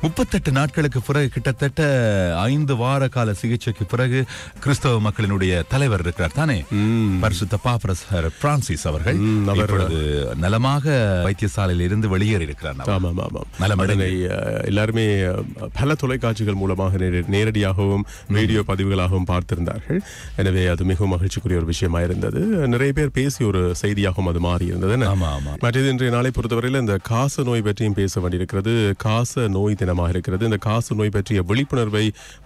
38 நாட்களுக்கு பிறகு கிட்டத்தட்ட 5 வார கால சிகிச்சைக்கு பிறகு கிறிஸ்தவ மக்களினுடைய தலைவர் இருக்கிறார் தானே, பரிசுத்த பாப்பரஸ் பிரான்சிஸ் அவர்கள் இப்பொழுது நலமாக வைத்தியசாலையில் இருந்து வெளியேறி இருக்கிறார். எல்லாருமே பல தொலைக்காட்சிகள் மூலமாக நேரடியாகவும் வீடியோ பதிவுகளாகவும் பார்த்திருந்தார்கள். எனவே அது மிகவும் மகிழ்ச்சிக்குரிய ஒரு விஷயமா இருந்தது. நிறைய பேர் பேசி ஒரு செய்தியாகவும் அது மாறி இருந்தது. மற்றது இன்றைய நாளை பொறுத்தவரையில் இந்த காச நோய் பற்றியும் பேச வேண்டியிருக்கிறது. காச நோய் தினமாக இருக்கிறது. இந்த காச நோய் பற்றிய விழிப்புணர்வை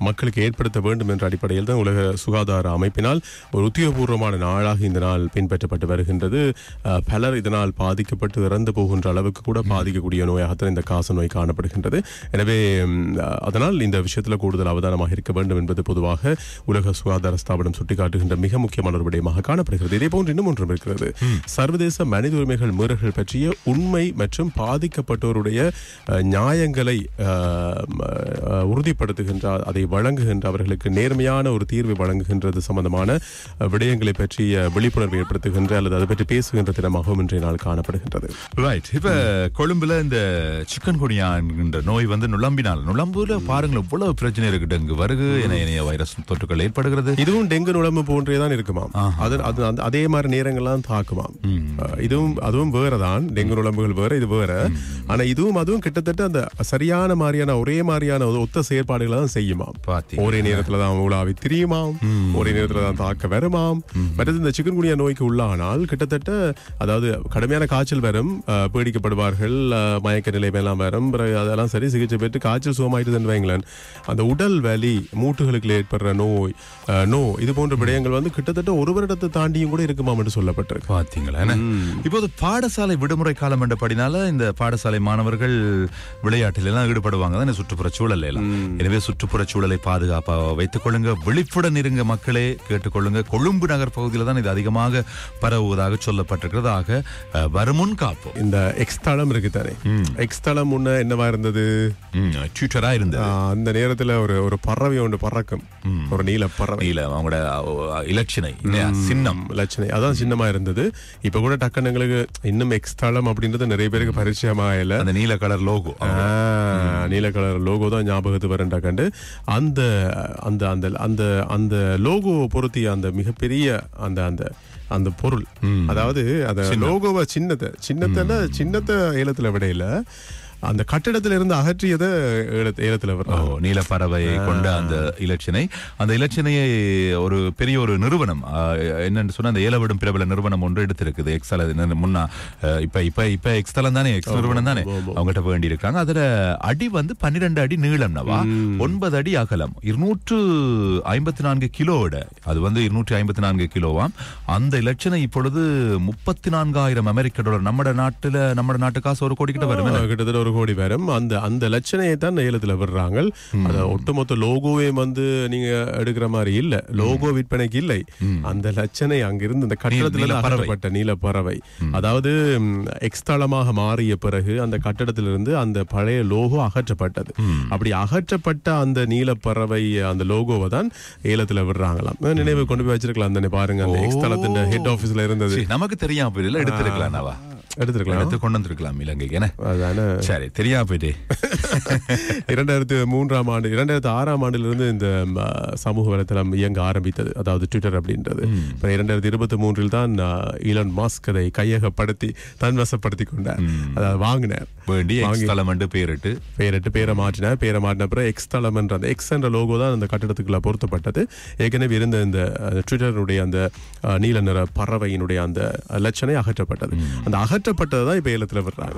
மக்களுக்கு ஏற்படுத்த வேண்டும் என்ற அடிப்படையில் தான் உலக சுகாதார அமைப்பினால் ஒரு உத்தியோகபூர்வமான நாளாக இந்த நாள் பின்பற்றப்பட்டு வருகின்றது. பலர் இதனால் பாதிக்கப்பட்டு இறந்து போகின்ற அளவுக்கு கூட பாதிக்கக்கூடிய நோயாகத்தான் இந்த காச நோய் காணப்படுகின்றது. எனவே அதனால் இந்த விஷயத்தில் கூடுதல் அவதானமாக இருக்க வேண்டும் என்பது பொதுவாக உலக சுகாதார ஸ்தாபனம் சுட்டிக்காட்டுகின்ற மிக முக்கியமான ஒரு விடயமாக காணப்படுகிறது. இதே போன்று இன்னும் ஒன்றும் இருக்கிறது. சர்வதேச மனித உரிமைகள் மீறல்கள் பற்றிய உண்மை மற்றும் பாதிக்கப்பட்டோருடைய நியாயங்களை உறுதிப்படுத்துகின்ற, அதை வழங்குகின்ற, அவர்களுக்கு நேர்மையான ஒரு தீர்வை வழங்குகின்றது சம்பந்தமான விடயங்களை பற்றிய விழிப்புணர்வு ஏற்படுத்துகின்ற அல்லது அதை பற்றி பேசுகின்ற தினமாகவும் இன்றைய நாள் காணப்படுகின்றது. ரைட். இப்ப கொழும்புல இந்த சிக்கன் குனியா என்கின்ற நோய் நுளம்புல பாருங்கள் எவ்வளவு பிரச்சனை இருக்கு. டெங்கு வருகு இணைய வைரஸ் தொற்றுகள் ஏற்படுகிறது. இதுவும் டெங்கு நுளம்பு போன்றேதான் இருக்குமாம். அதே மாதிரி நேரங்கள்லாம் தாக்குமாம். அதுவும் வேறதான். டெங்கு நுளம்புகள் வேற, இது வேற. ஆனா அதுவும் கிட்டத்தட்ட அந்த சரியான மாதிரியான ஒரே மாதிரியான ஒத்த செயற்பாடுகளை தான் செய்யுமாம். ஒரே நேரத்துல தான் உலாவி திரியுமாம், ஒரே நேரத்துல தான் தாக்க வருமாம். மற்றது இந்த சிக்கன் குனியா நோய்க்கு உள்ளானால் கிட்டத்தட்ட அதாவது கடுமையான காய்ச்சல் வரும், பீடிக்கப்படுவார்கள், மயக்க நிலைமையெல்லாம் வரும். அதெல்லாம் சரி சிகிச்சை பெற்று காய்ச்சல் சுகமாயிட்டு வைங்களேன், அந்த உடல் வலி, மூட்டுகளுக்கு ஏற்படுற நோய் இது போன்ற விடயங்கள் வந்து கிட்டத்தட்ட ஒரு வருடத்தை தாண்டியும் கூட இருக்குமாம் என்று சொல்லப்பட்டிருக்கு. பாத்தீங்களா? இப்போது பாடசாலை விடுமுறை காலம் என்றபடினால இந்த பாடசாலை மாணவர்கள் விளையாட்டில் எல்லாம் ஈடுபடுவாங்க தானே, சுற்றுப்புற சூழல் எல்லாம். எனவே சுற்றுப்புற சூழலை பாதுகாப்பாக வைத்துக் கொள்ளுங்க, விழிப்புடன் இருங்க மக்களே, கேட்டுக்கொள்ளுங்க. கொழும்பு நகர் பகுதியில் தான் இது அதிகமாக பரவுவதாக சொல்லப்பட்டிருக்கிறதாக வருமுன் காப்போம். இந்த எக்ஸ் தளம் இருக்கு தானே, எக்ஸ் தளம் முன்ன என்னவா இருந்தது, ட்விட்டரா இருந்தது. அந்த நேரத்துல ஒரு பறவை ஒன்று பறக்கும், ஒரு நீல பறவை, அவங்களோட இலட்சணை சின்னம், இலட்சணை அதான் சின்னமா இருந்தது. இப்ப கூட டக்குன்னு எங்களுக்கு இன்னும் எக்ஸ் தளம் அப்படின்றது நிறைய பேருக்கு பரிச்சயமா இல்ல. அந்த நீல கலர் லோகோ, நீல கலர் லோகோ தான் ஞாபகத்து வரண்டா கண்டு அந்த அந்த அந்த அந்த அந்த லோகோ பொருத்திய அந்த மிகப்பெரிய அந்த அந்த அந்த பொருள், அதாவது அந்த லோகோவை சின்னத்தை ஏலத்துல விடையில அந்த கட்டிடத்துல இருந்து அகற்றியதை ஏலத்துல வரும். நீல பறவையை கொண்ட அந்த இலட்சணையை ஒரு பெரிய ஒரு நிறுவனம் என்னன்னு சொன்னா அந்த ஏலவிடும் பிரபல நிறுவனம் ஒன்று எடுத்திருக்குது. எக்ஸல் முன்னா இப்ப எக்ஸ்தலம் தானே, எக்ஸ் நிறுவனம் தானே, அவங்ககிட்ட வேண்டி இருக்காங்க. அதுல அடி வந்து 12 அடி நீளம்னவா, 9 அடி அகலம், 254 கிலோட, அது வந்து 254 கிலோவாம். அந்த இலட்சணை இப்பொழுது $34,000 அமெரிக்க. நம்ம நாட்டு காசு 1 கோடி கிட்ட வரும், கிட்டத்தட்ட 1 கோடி வரும். அந்த லட்சணையை தான் ஏலத்துல விடுறாங்க. அத ஒட்டுமொத்த லோகோவே வந்து நீங்க எடுக்கிற மாதிரி இல்ல, லோகோ விற்பனைக்கு இல்லை. அந்த லட்சணை அங்கிருந்து அந்த கட்டடத்துல அகற்றப்பட்ட நீல பறவை, அதாவது எக்ஸ் தளமாக மாறிய பிறகு அந்த கட்டடத்திலிருந்து அந்த பழைய லோகோ அகற்றப்பட்டது. அப்படி அகற்றப்பட்ட அந்த நீல பறவை அந்த லோகோவை தான் ஏலத்துல விடுறாங்களாம். நினைவு கொண்டு போய் வச்சிருக்கலாம் தானே, பாருங்க அந்த எக்ஸ் தளத்தின் ஹெட் ஆபீஸ்ல இருந்தது. நமக்கு தெரியாம எடுத்திருக்கலாம், எடுத்து கொண்டு வந்திருக்கலாம் இலங்கைக்கு. சரி, தெரியாம போயிட்டு 2006ஆம் ஆண்டிலிருந்து இந்த சமூக வலைத்தளம் இயங்க ஆரம்பித்தது, அதாவது ட்விட்டர் அப்படின்றது. 2023 தான் ஈலான் மஸ்க் அதை கையகப்படுத்தி தன்வசப்படுத்தி கொண்டார், அதாவது வாங்கினார், பேரை மாற்றினார். பேரை மாற்றின அப்புறம் எக்ஸ் தளம் என்ற அந்த எக்ஸ் என்ற லோகோ தான் அந்த கட்டிடத்துக்குள்ள பொருத்தப்பட்டது. ஏற்கனவே இருந்த இந்த ட்விட்டருடைய அந்த நீல நிற பறவையினுடைய அந்த லட்சணை அகற்றப்பட்டது. அந்த அகற்றப்பட்டதான் இப்ப ஏலத்துல விடுறாங்க.